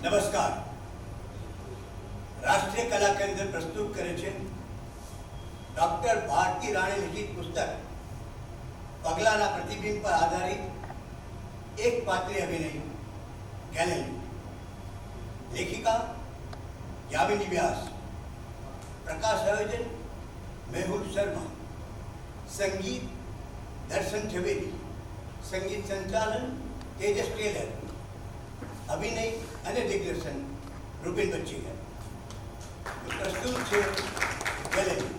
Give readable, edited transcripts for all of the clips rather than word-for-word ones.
નમસ્કાર. રાષ્ટ્રીય કલા કેન્દ્ર પ્રસ્તુત કરે છે ડોક્ટર ભારતી રાણે લિખિત પુસ્તક પગલાના પ્રતિબિંબ પર આધારિત એક પાત્રી અભિનય ગેલેરી. લેખિકા યામિની વ્યાસ. પ્રકાશ આયોજન મેહુલ શર્મા. સંગીત દર્શન ઝવેરી. સંગીત સંચાલન તેજસ ટેલર. અભિનય અને દિગ્દર્શન રૂપિન બચ્ચીગર. પ્રસ્તુત છે ગેલેરી.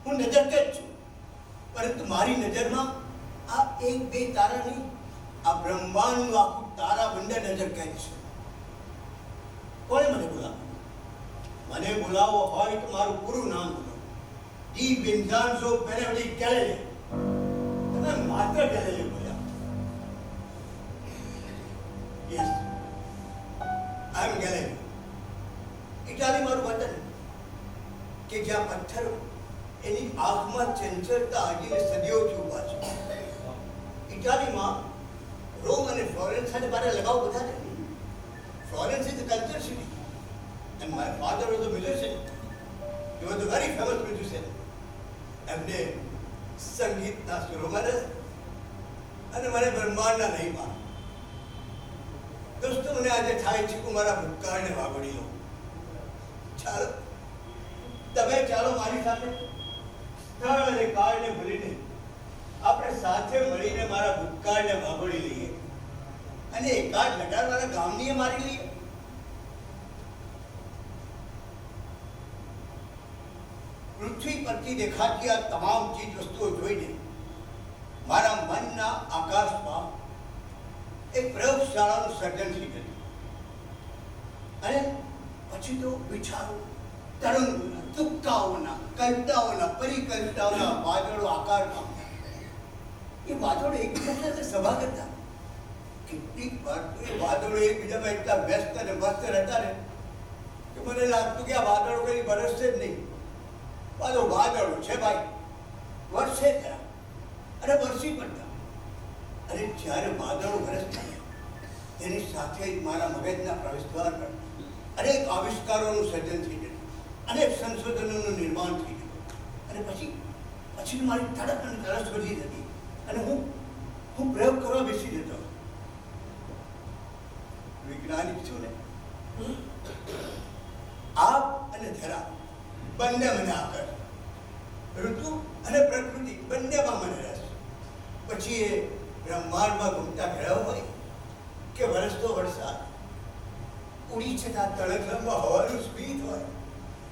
હું નજરકેદ છું, પરંતુ મારી નજરમાં આ એક બે તારા નહીં, આ બ્રહ્માંડનું આખું તારામંડળ નજરકેદ છે. કોણે મને બોલાવો? મને બોલાવો હોય તો મારું પૂરું નામ બોલો. ડી વિન્ઝાન્ઝો પેરેવડી ગેલેલે. તમે માત્ર ગેલેલે બોલ્યા. યસ, આઈ એમ ગેલેલે. ઇટાલી મારું વતન, કે જ્યાં પથ્થરો એની આંખમાં ચંચળતા આગીને સદીઓથી ઊભા છે. ઇટાલીમાં રોમ અને ફ્લોરેન્સ સાથે મારે લગાવ બધા નથી. Florence is a culture city and my father was a musician. He was a very famous musician. એમને સંગીતના સુરોમાં રસ અને મને બ્રહ્માંડના નહીંમાં. દોસ્તો, મને આજે થાય છે કે મારા ભૂતકાળને વાગોડી લો. ચાલો, તમે ચાલો મારી સાથે સ્થળ અને કાળને ભૂલીને આપણે સાથે મળીને મારા ભૂતકાળને વાગોળી લઈએ અને એકાદ લટાર મારા ગામની મારી લઈએ. પૃથ્વી પરથી દેખાતી આ તમામ ચીજ વસ્તુઓ જોઈને મારા મનના આકાશમાં એક પ્રયોગશાળાનું સર્જન થઈ ગયું. અને પછી તો વિચારો, તરંગોના, તુક્કાઓના, કલ્પનાઓના, પરિકલ્પનાઓના વાદળો આકાર પામતા. એ વાદળો એકબીજા સાથે સભા કરતા. કેટલીક વાર તો એ વાદળો એકબીજામાં એટલા વ્યસ્ત અને મસ્ત રહેતા ને કે મને લાગતું કે આ વાદળો કઈ વરસશે જ નહીં. વાદળો છે ભાઈ, વરસે ખરા અને વરસી પડતા. અને જ્યારે વાદળો વરસતા તેની સાથે જ મારા મગજના પ્રવેશદ્વાર પર અનેક આવિષ્કારોનું સર્જન થઈ ગયું, અનેક સંશોધનોનું નિર્માણ થઈ ગયું. અને પછી મારી તડક અને તરસ વધી જતી અને હું પ્રયોગ કરવા બેસી જતો. વૈજ્ઞાનિક છું ને. આગ અને ધરા બંને મને આકર્ષે. ઋતુ અને પ્રકૃતિ બંનેમાં મને રસ. પછી એ બ્રહ્માંડમાં ઘૂમતા ગ્રહ હોય કે વરસતો વરસાદ, ઉડી છતાં તળખલામાં હવાનું સ્પીડ હોય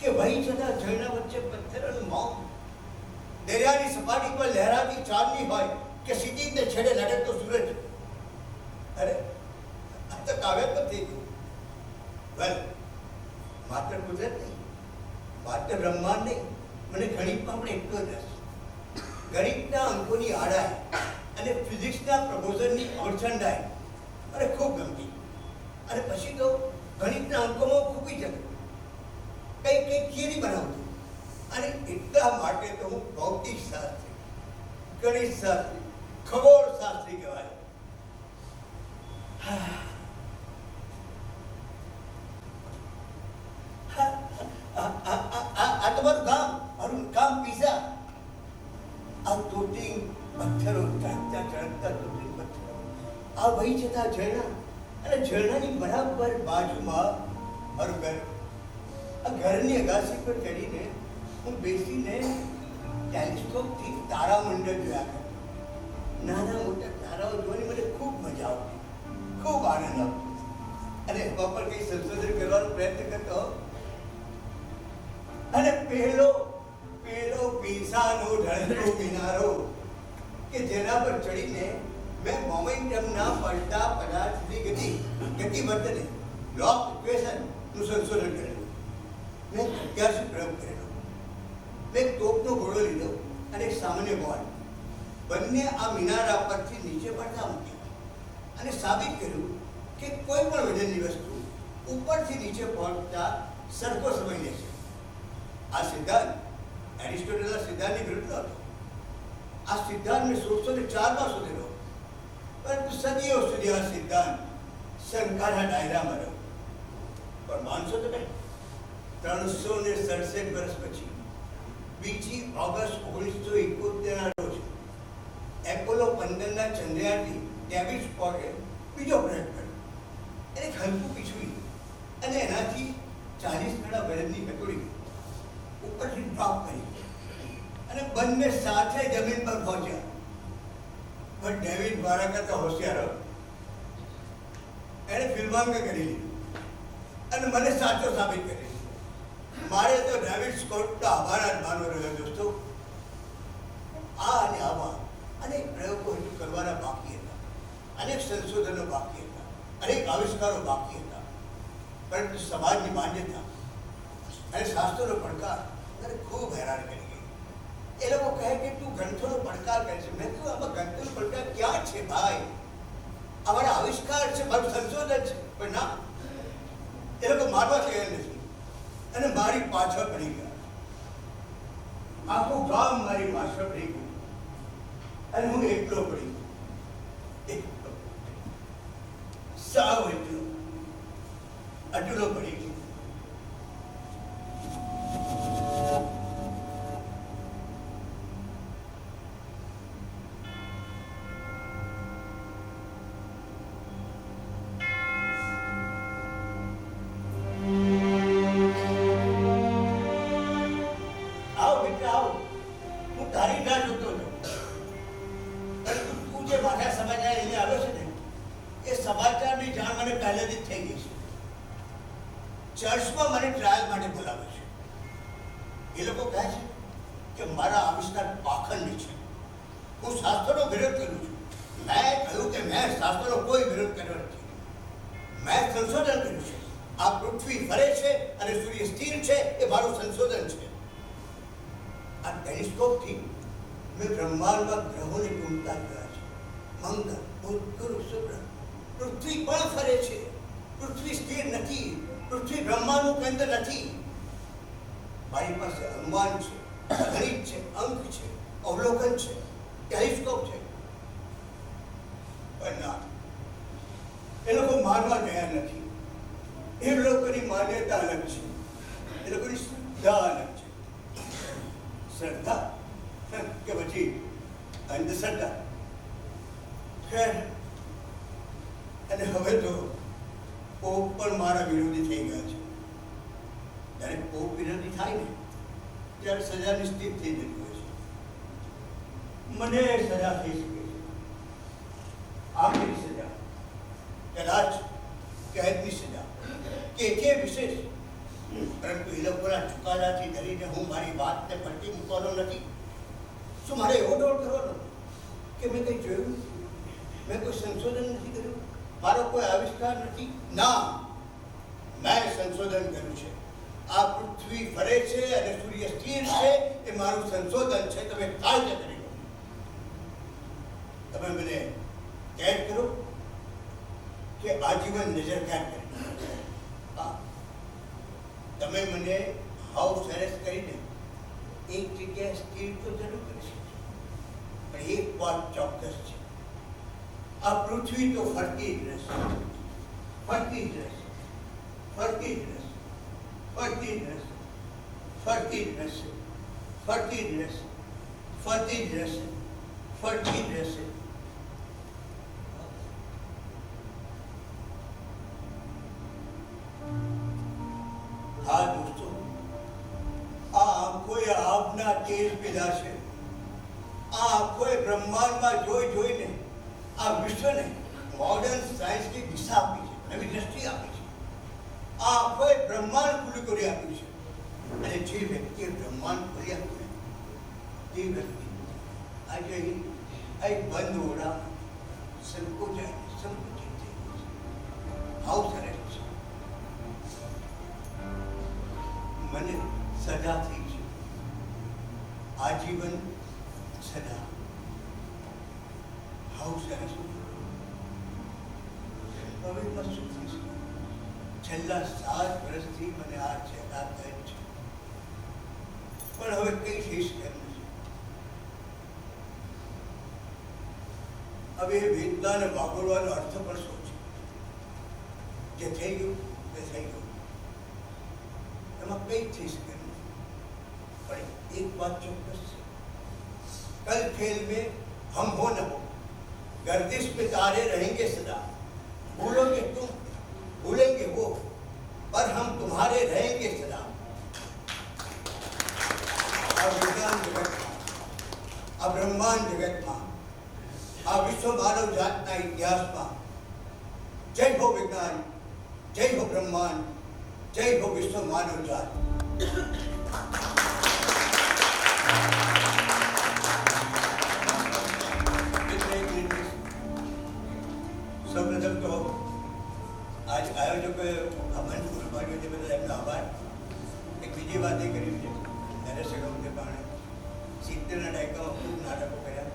કે વહી છતાં ઝરણા વચ્ચે પથ્થરોનું મૌન, દરિયાની સપાટી પર લહેરાતી ચાંદની હોય કે ક્ષિતિજને છેડે લડકતો સૂરજ. અરે, આ તો કાવ્ય પર થઈ ગયું. વેલ, માત્ર કુદરત નહીં, માત્ર બ્રહ્માંડ નહીં, મને ગણિતમાં પણ એટલો જ રસ. ગણિતના અંકોની આડાઈ અને ફિઝિક્સના પ્રબોધનની અવળચંડાઈ મને ખૂબ ગમતી. અને પછી તો ગણિતના અંકોમાં ખૂબી જતો, કંઈક થિયરી બનાવતું. અને એટલા માટે તો હું ભૌતિક શાસ્ત્રી, ગણિત શાસ્ત્રી, ખગોળ શાસ્ત્રી કહેવાય. વહી જતા ઝરણા અને ઝરણાની બરાબર બાજુમાં મારું ઘર. આ ઘરની અગાસી પર ચડીને હું બેસીને ટેલિસ્કોપથી તારામંડળ જોયા કરતો. નાના મોટા તારાઓ જોવાની મને ખૂબ મજા આવતી, ખૂબ આનંદ આવતો. અને એમાં પર કંઈ સંશોધન કરવાનો પ્રયત્ન કરતો. અને પેલો પીસાનો ઢળતો કિનારો કે જેના પર ચડીને મેં મોમેન્ટમના પલટા પદાર્થની ગતિ વર્તને લોક ઇક્વેશનનું સંશોધન કરેલું. મેં પ્રત્યાશી પ્રયોગ કરેલો. મેં એક તોપનો ઘોડો લીધો અને એક સામાન્ય બોલ, બંને આ મિનારા પરથી નીચે પડતા મૂક્યા અને સાબિત કર્યું કે કોઈ પણ વજનની વસ્તુ ઉપરથી નીચે પહોંચતા સરખો સમય લે છે. આ સિદ્ધાંત એરિસ્ટોટલના સિદ્ધાંતની વિરુદ્ધ હતો. આ સિદ્ધાંત મેં 1604માં શોધેલો, પરંતુ સદીઓ સુધી આ સિદ્ધાંત શંકાના દાયરામાં રહ્યો. પણ માનશો તો નહીં, 367 વર્ષ પછી 2 ઓગસ્ટ 1971ના રોજ એપોલો 15ના ચંદ્રયાનથી ડેવિડ સ્કોટે બીજો પ્રયોગ કર્યો. એને હલકું પીછવી અને એનાથી 40 ગણા વજનની હથોડી ઉપરથી ડ્રોપ કરી અને બંને સાથે જમીન પર પહોંચ્યા. પણ ડેવિડ મારા કરતા હોશિયાર હતો. એણે ફિલ્માંકન કરી લીધું અને મને સાચો સાબિત કરી દીધો. મારે તો ડેવિડ સ્કોટનો આભાર જ માનવો રહ્યો દોસ્તો. આ અને આવા અનેક પ્રયોગો હજુ કરવાના બાકી હતા, અનેક સંશોધનો બાકી હતા, અનેક આવિષ્કારો બાકી હતા. પરંતુ સમાજની માન્યતા અને શાસ્ત્રોનો પડકાર મને ખૂબ હેરાન કરી ગઈ. એ લોકો કહે કે તું ગ્રંથોનો પડકાર કરે છે. મેં કહ્યું આમાં ગ્રંથોનો પડકાર ક્યાં છે ભાઈ? અમારા આવિષ્કાર છે, મારું સંશોધન છે. પણ ના, એ લોકો મારવા તૈયાર નથી અને મારી પાછળ પડી ગયા. આખું ગામ મારી પાછળ પડી ગયું અને હું એકલો પડી ગયો. સાવ એકલો, અટલો પડી ગયો. ચર્ચમાં મને ટ્રાયલ માટે બોલાવે છે. એ લોકો કહે છે કે મારા આવિષ્કાર પાખંડી છે, હું શાસ્ત્રનો વિરોધ કરું છું. મેં કહ્યું કે મેં શાસ્ત્રનો કોઈ વિરોધ કર્યો નથી. મેં સંશોધન કર્યું છે. આ પૃથ્વી ફરે છે અને સૂર્ય સ્થિર છે, એ મારું સંશોધન છે. આ ટેલિસ્કોપથી મેં બ્રહ્માંડમાં ગ્રહોને ઘૂમતા જોયા છે. મંગળ, બુધ, ગુરુ, શુક્ર. પૃથ્વી પણ ફરે છે. પૃથ્વી સ્થિર નથી. પૃથ્વી બ્રહ્માંડનું કેન્દ્ર નથી. મારી પાસે અનુમાન છે, ગણિત છે, અંક છે, અવલોકન છે, ટેલિસ્કોપ છે. પણ ના, એ લોકો માનવા તૈયાર નથી. એ લોકોની માન્યતા અલગ છે, એ લોકોની શ્રદ્ધા અલગ છે. શ્રદ્ધા કે પછી અંધશ્રદ્ધા. ખેર, અને હવે તો પોપ પણ મારા વિરોધી થઈ ગયા છે. જ્યારે પોપ વિરોધી થાય ને ત્યારે સજા નિશ્ચિત થઈ જતી હોય છે. મને સજા થઈ શકે છે. આખરી સજા, કદાચ કેદની સજા, કે વિશેષ. પરંતુ એ લોકોના ચુકાદાથી ડરીને હું મારી વાતને પલટી મૂકવાનો નથી. શું મારે એવો દોડ કરવાનો કે મેં કંઈ જોયું નથી, મેં કોઈ સંશોધન નથી કર્યું, મારો કોઈ આવિષ્કાર નથી? ના, મેં સંશોધન કર્યું છે. આ પૃથ્વી ફરે છે અને સૂર્ય સ્થિર છે, એ મારું સંશોધન છે. તમે કાર્ય કરી લો. તમે મને કેદ કરો કે આજીવન નજર કેદ કરી. હા, તમે મને હાઉસ એરેસ્ટ કરીને એક જગ્યાએ સ્થિર તો જરૂર કરી શકશો, પણ એક વાત ચોક્કસ છે, આ પૃથ્વી તો ફરતી જ રહેશે, ફરતી જ રહેશે, ફરતી જ રહેશે, ફરતી જ રહેશે, ફરતી જ રહેશે, ફરતી જ રહેશે, ફરતી જ રહેશે, ફરતી જ રહેશે. આપના તેજ પીધા છે. આ આખોય બ્રહ્માંડમાં જોઈને આ વિશ્વને મોડર્ન સાયન્સની દિશા આપી છે, નવી દ્રષ્ટિ આપી છે. આ આખોય બ્રહ્માંડ ખુલ્લું કરી આપ્યું છે. અને જે વ્યક્તિએ બ્રહ્માંડ ખોલી આપ્યું તે વ્યક્તિ આજે આ એક બંધ ઓરડા સંકુચિત થઈ ગયું છે. ભાવ સરસ છે. મને સજા થઈ છે, આજીવન સજા. ભાવ સરસ. હવે કશું થઈ શકે. છેલ્લા 7 વર્ષથી મને આ ચેતા કહે છે, પણ હવે કઈ થઈ શકે એમ નથી. હવે વેદનાને વાગોળવાનો અર્થ પણ શું છે? જે થઈ ગયું તે થઈ ગયું, એમાં કઈ થઈ શકે એમ નથી. પણ એક વાત ચોક્કસ છે, कल खेल में हम हो न हो, गर्दिश पे तारे रहेंगे सदा. भूलोगे तुम, भूलेंगे वो, पर हम तुम्हारे रहेंगे सदा. આ વિજ્ઞાન જગતમાં, આ બ્રહ્માંડ જગતમાં, આ વિશ્વ માનવ જાતના ઇતિહાસમાં જય હો વિજ્ઞાન, જય હો બ્રહ્માંડ, જય હો વિશ્વ માનવ જાત. સૌપ્રથમ તો આજ આયોજકોએ આ મંચ પૂરું પાડ્યું તે બદલ એમનો આભાર. એક બીજી વાત એ કરી છે, દર્શકો પણ 70ના દાયકામાં ખૂબ નાટકો કર્યા.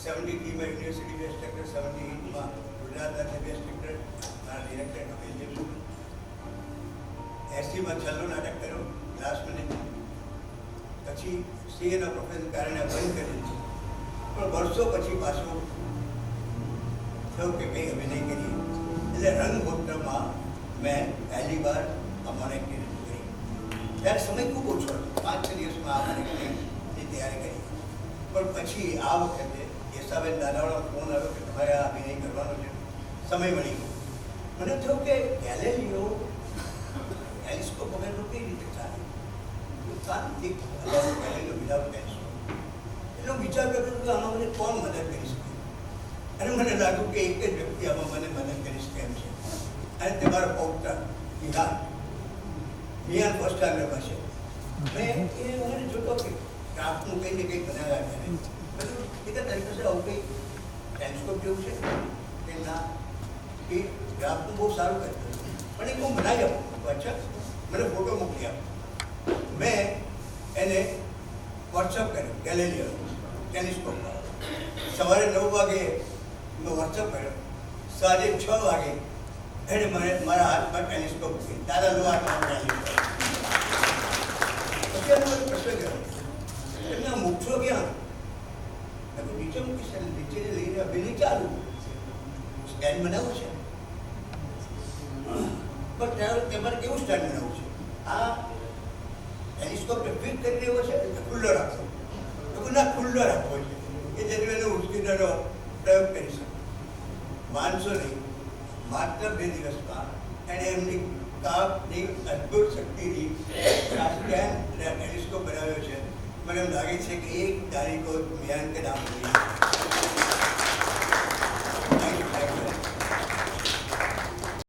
73માં યુનિવર્સિટી બેસ્ટ એક્ટર, 78માં ગુજરાતના બેસ્ટ એક્ટર, મારા ડિરેક્ટર કપિલ દેવ. 80માં છેલ્લું નાટક કર્યું લાસ્ટ મિનિટ. પછી સીએના પ્રોફેસર કારણે બંધ કરી દીધું. પણ વર્ષો પછી પાછું થયું કે કંઈ અભિનય કરીએ. એટલે રંગભૂત્રમાં મેં પહેલી વાર અમારે એક્ટિંગ કરી. ત્યારે સમય ખૂબ ઓછો હતો, 5-6 દિવસમાં આ એક્ટિંગની તૈયારી કરી. પણ પછી આ વખતે યશાબેન દાદાવાળા ફોન આવ્યો કે તમારે આ અભિનય કરવાનો છે, સમય મળી ગયો. મને થયું કે ગેલેલિયો ટેલિસ્કોપ વગરનું કઈ રીતે ચાલે? Galileo without telescope. એનો વિચાર કર્યો કે આમાં મને કોણ મદદ કરી શકે. અને મને લાગ્યું કે એક જ વ્યક્તિ આમાં મને મદદ કરી શકે એમ છે, અને તે મારો પૌત્ર વિહાન ફર્સ્ટ સ્ટાન્ડર્ડમાં છે. મેં એ મને જોતો કે ક્રાફ્ટનું કંઈ ને કંઈ બનાવ્યા છે. બધું એક તરીકે છે, આવું કંઈ ટેલિસ્કોપ જેવું છે કે ના, એ ક્રાફ્ટનું બહુ સારું કરતું, પણ એક હું બનાવી આપું. અચ્છા, મને ફોટો મોકલી આપો. મેં એને વોટ્સઅપ કર્યો ગેલેલિયો ટેલિસ્કોપ. સવારે 9 વાગે મેં વોટ્સઅપ કર્યો, સાંજે 6 વાગે એને મને મારા હાથમાં ટેલિસ્કોપ છે. દાદા લો હાથમાં ટેલિસ્કોપ. પછી એને મને પ્રશ્ન કર્યો, એમને મૂકશો ક્યાં? નીચે મૂકીશ, નીચે લઈને અભિનય ચાલુ, સ્ટેન્ડ બનાવવું છે. પણ તમારે કેવું સ્ટેન્ડ બનાવવું છે? આ ટેલિસ્કોપને ફિટ કરી દેવો છે કે ખુલ્લો રાખવો? ના, ખુલ્લો રાખવો છે, કે જેથી એને ઉશ્કેરવાનો પ્રયોગ કરી શકે. માનશો નહીં, માત્ર 2 દિવસમાં એણે એમની કાપની અદ્ભુત શક્તિથી આ સ્ટેન્ડ ટેલિસ્કોપ બનાવ્યો છે. મને એમ લાગે છે કે 1 તારીખો મિયાન કે નામ